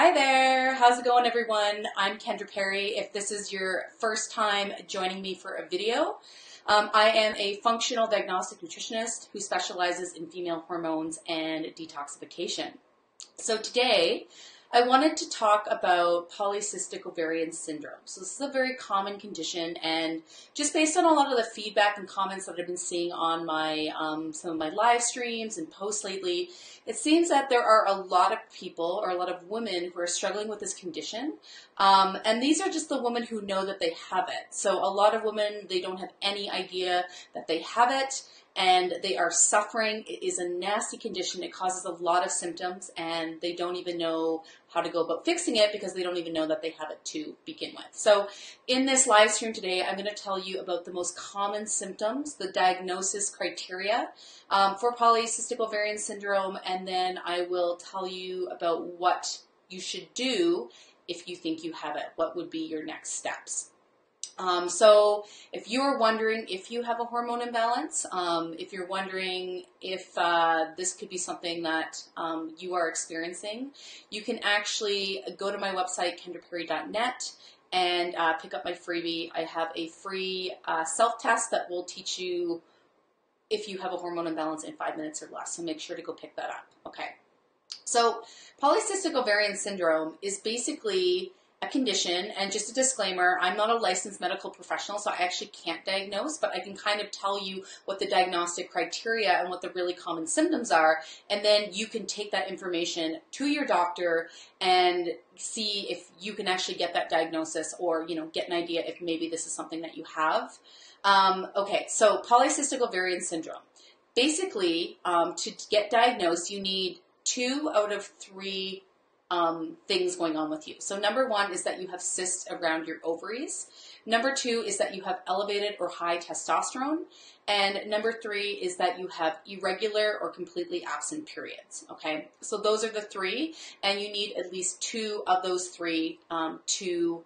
Hi there, how's it going everyone? I'm Kendra Perry. If this is your first time joining me for a video, I am a functional diagnostic nutritionist who specializes in female hormones and detoxification. So today, I wanted to talk about polycystic ovarian syndrome. So this is a very common condition, and just based on a lot of the feedback and comments that I've been seeing on my some of my live streams and posts lately, it seems that there are a lot of people or a lot of women who are struggling with this condition. And these are just the women who know that they have it. So a lot of women, they don't have any idea that they have it, and they are suffering. It is a nasty condition. It causes a lot of symptoms, and they don't even know how to go about fixing it because they don't even know that they have it to begin with. So in this live stream today, I'm going to tell you about the most common symptoms, the diagnosis criteria for polycystic ovarian syndrome, and then I will tell you about what you should do if you think you have it. What would be your next steps? So if you're wondering if you have a hormone imbalance, if you're wondering if this could be something that you are experiencing, you can actually go to my website, kendraperry.net, and pick up my freebie. I have a free self-test that will teach you if you have a hormone imbalance in 5 minutes or less, so make sure to go pick that up. Okay. So polycystic ovarian syndrome is basically a condition, and just a disclaimer, I'm not a licensed medical professional, so I actually can't diagnose, but I can kind of tell you what the diagnostic criteria and what the really common symptoms are, and then you can take that information to your doctor and see if you can actually get that diagnosis, or get an idea if maybe this is something that you have. Okay, so polycystic ovarian syndrome. Basically, to get diagnosed, you need 2 out of 3 things going on with you. So number 1 is that you have cysts around your ovaries. Number 2 is that you have elevated or high testosterone. And number 3 is that you have irregular or completely absent periods. Okay, so those are the 3, and you need at least 2 of those 3 to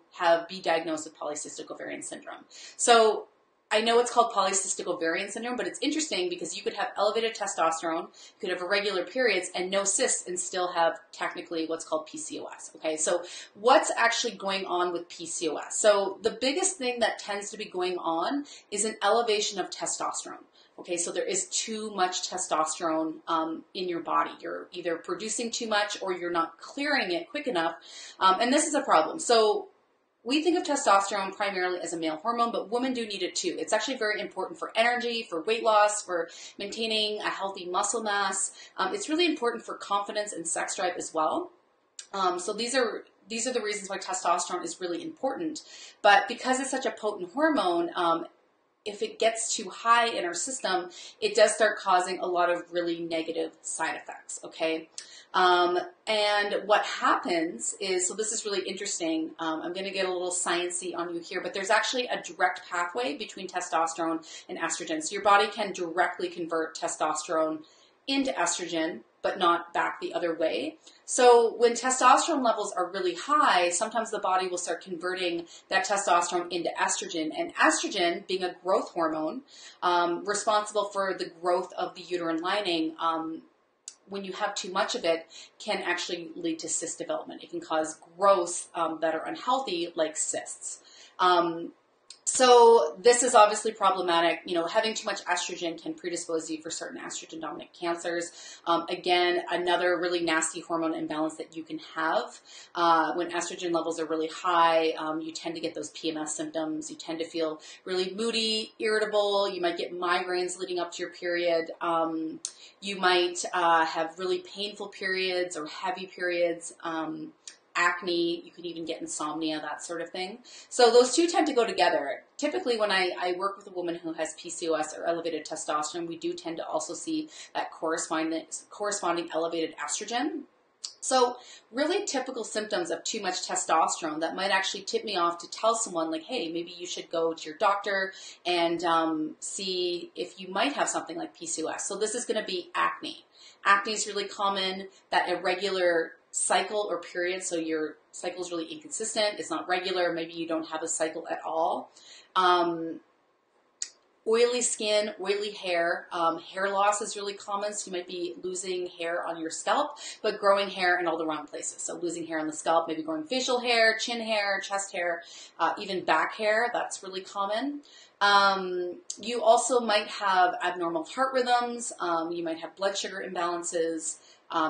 be diagnosed with polycystic ovarian syndrome. So I know it's called polycystic ovarian syndrome, but it's interesting because you could have elevated testosterone, you could have irregular periods and no cysts and still have technically what's called PCOS. Okay, so what's actually going on with PCOS? So the biggest thing that tends to be going on is an elevation of testosterone. Okay, so there is too much testosterone in your body. You're either producing too much or you're not clearing it quick enough, and this is a problem. So we think of testosterone primarily as a male hormone, but women do need it too. It's actually very important for energy, for weight loss, for maintaining a healthy muscle mass. It's really important for confidence and sex drive as well. So these are the reasons why testosterone is really important. But because it's such a potent hormone, if it gets too high in our system, it does start causing a lot of really negative side effects, okay? And what happens is, so this is really interesting, I'm going to get a little sciencey on you here, but there's actually a direct pathway between testosterone and estrogen. So your body can directly convert testosterone into estrogen, but not back the other way. So when testosterone levels are really high, sometimes the body will start converting that testosterone into estrogen. And estrogen, being a growth hormone, responsible for the growth of the uterine lining, when you have too much of it, can actually lead to cyst development. It can cause growths that are unhealthy, like cysts. So this is obviously problematic. Having too much estrogen can predispose you for certain estrogen-dominant cancers. Again, another really nasty hormone imbalance that you can have. When estrogen levels are really high, you tend to get those PMS symptoms. You tend to feel really moody, irritable. You might get migraines leading up to your period. You might have really painful periods or heavy periods. Acne, you could even get insomnia, that sort of thing. So those two tend to go together. Typically when I work with a woman who has PCOS or elevated testosterone, we do tend to also see that corresponding elevated estrogen. So really typical symptoms of too much testosterone that might actually tip me off to tell someone like, hey, maybe you should go to your doctor and see if you might have something like PCOS. So this is going to be acne. Acne is really common, that irregular cycle or period, so your cycle is really inconsistent, it's not regular, maybe you don't have a cycle at all. Oily skin, oily hair. Hair loss is really common, so you might be losing hair on your scalp, but growing hair in all the wrong places. So losing hair on the scalp, maybe growing facial hair, chin hair, chest hair, even back hair. That's really common. You also might have abnormal heart rhythms. You might have blood sugar imbalances.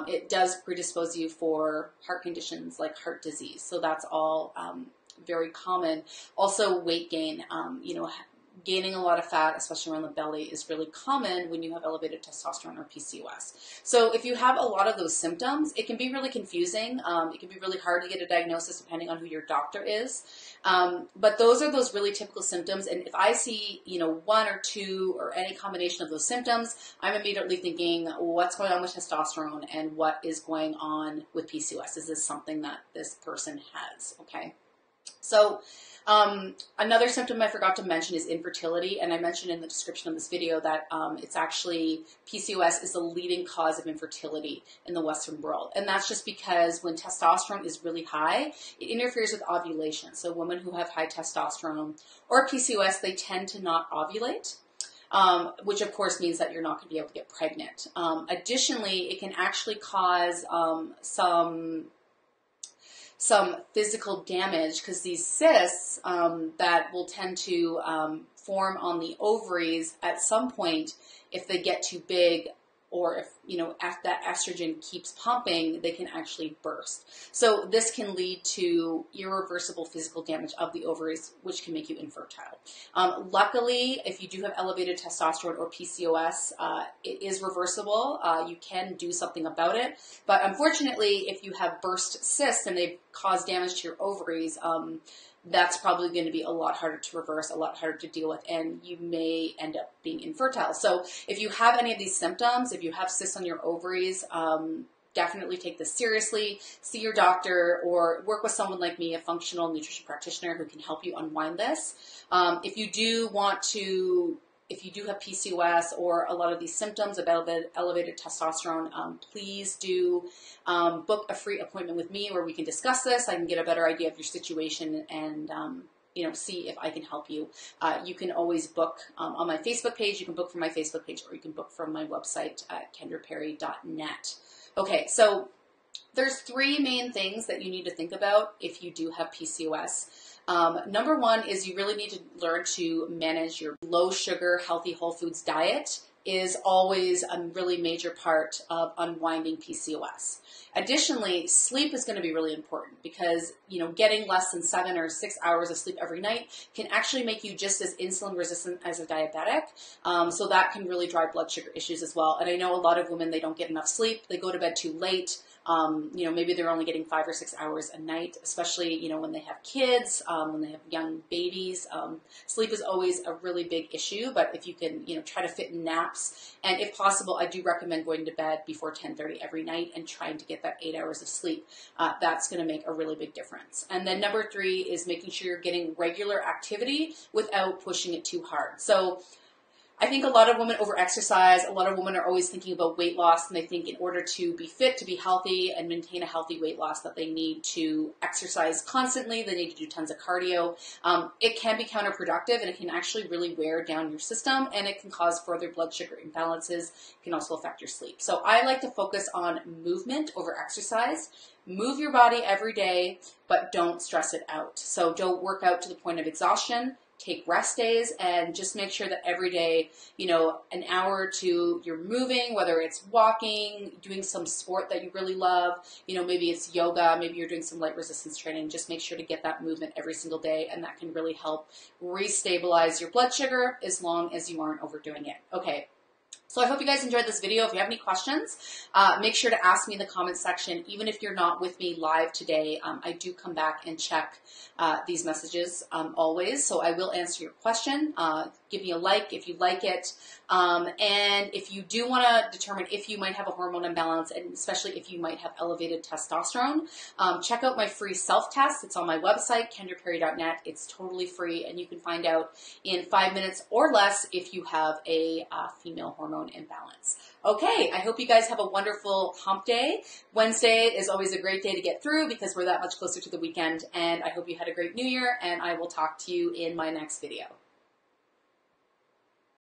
It does predispose you for heart conditions like heart disease. So that's all very common. Also, weight gain. Gaining a lot of fat, especially around the belly, is really common when you have elevated testosterone or PCOS. So if you have a lot of those symptoms, it can be really confusing. It can be really hard to get a diagnosis depending on who your doctor is. But those are those really typical symptoms. And if I see, one or two or any combination of those symptoms, I'm immediately thinking, what's going on with testosterone and what is going on with PCOS? Is this something that this person has? Okay. So another symptom I forgot to mention is infertility, and I mentioned in the description of this video that it's actually PCOS is the leading cause of infertility in the Western world, and that's just because when testosterone is really high, it interferes with ovulation. So women who have high testosterone or PCOS, they tend to not ovulate. Which of course means that you're not going to be able to get pregnant. Additionally, it can actually cause some physical damage because these cysts that will tend to form on the ovaries at some point, if they get too big or if, if that estrogen keeps pumping, they can actually burst. So this can lead to irreversible physical damage of the ovaries, which can make you infertile. Luckily, if you do have elevated testosterone or PCOS, it is reversible. You can do something about it. But unfortunately, if you have burst cysts and they've caused damage to your ovaries, that's probably going to be a lot harder to reverse, a lot harder to deal with, and you may end up being infertile. So if you have any of these symptoms, if you have cysts on your ovaries, definitely take this seriously. See your doctor or work with someone like me, a functional nutrition practitioner who can help you unwind this. If you do have PCOS or a lot of these symptoms of elevated testosterone, please do book a free appointment with me where we can discuss this. I can get a better idea of your situation and see if I can help you. You can always book on my Facebook page. You can book from my Facebook page, or you can book from my website at kendraperry.net. Okay, so there's three main things that you need to think about if you do have PCOS. Number one is you really need to learn to manage your low sugar, healthy whole foods diet is always a really major part of unwinding PCOS. Additionally, sleep is going to be really important because, getting less than 7 or 6 hours of sleep every night can actually make you just as insulin resistant as a diabetic. So that can really drive blood sugar issues as well. And I know a lot of women, they don't get enough sleep. They go to bed too late. Maybe they're only getting 5 or 6 hours a night, especially, when they have kids, when they have young babies. Sleep is always a really big issue, but if you can, try to fit in naps, and if possible, I do recommend going to bed before 10:30 every night and trying to get that 8 hours of sleep. That's going to make a really big difference. And then number 3 is making sure you're getting regular activity without pushing it too hard. So I think a lot of women over-exercise. A lot of women are always thinking about weight loss, and they think in order to be fit, to be healthy, and maintain a healthy weight loss, that they need to exercise constantly. They need to do tons of cardio. It can be counterproductive, and it can actually really wear down your system, and it can cause further blood sugar imbalances. It can also affect your sleep. So I like to focus on movement over exercise. Move your body every day, but don't stress it out. So don't work out to the point of exhaustion. Take rest days and just make sure that every day, an hour or two, you're moving, whether it's walking, doing some sport that you really love, maybe it's yoga, maybe you're doing some light resistance training. Just make sure to get that movement every single day, and that can really help restabilize your blood sugar as long as you aren't overdoing it. Okay. So I hope you guys enjoyed this video. If you have any questions, make sure to ask me in the comments section. Even if you're not with me live today, I do come back and check these messages always. So I will answer your question. Give me a like if you like it. And if you do want to determine if you might have a hormone imbalance, and especially if you might have elevated testosterone, check out my free self-test. It's on my website, kendraperry.net. It's totally free, and you can find out in 5 minutes or less if you have a female hormone imbalance. Okay, I hope you guys have a wonderful hump day. Wednesday is always a great day to get through because we're that much closer to the weekend, and I hope you had a great New Year, and I will talk to you in my next video.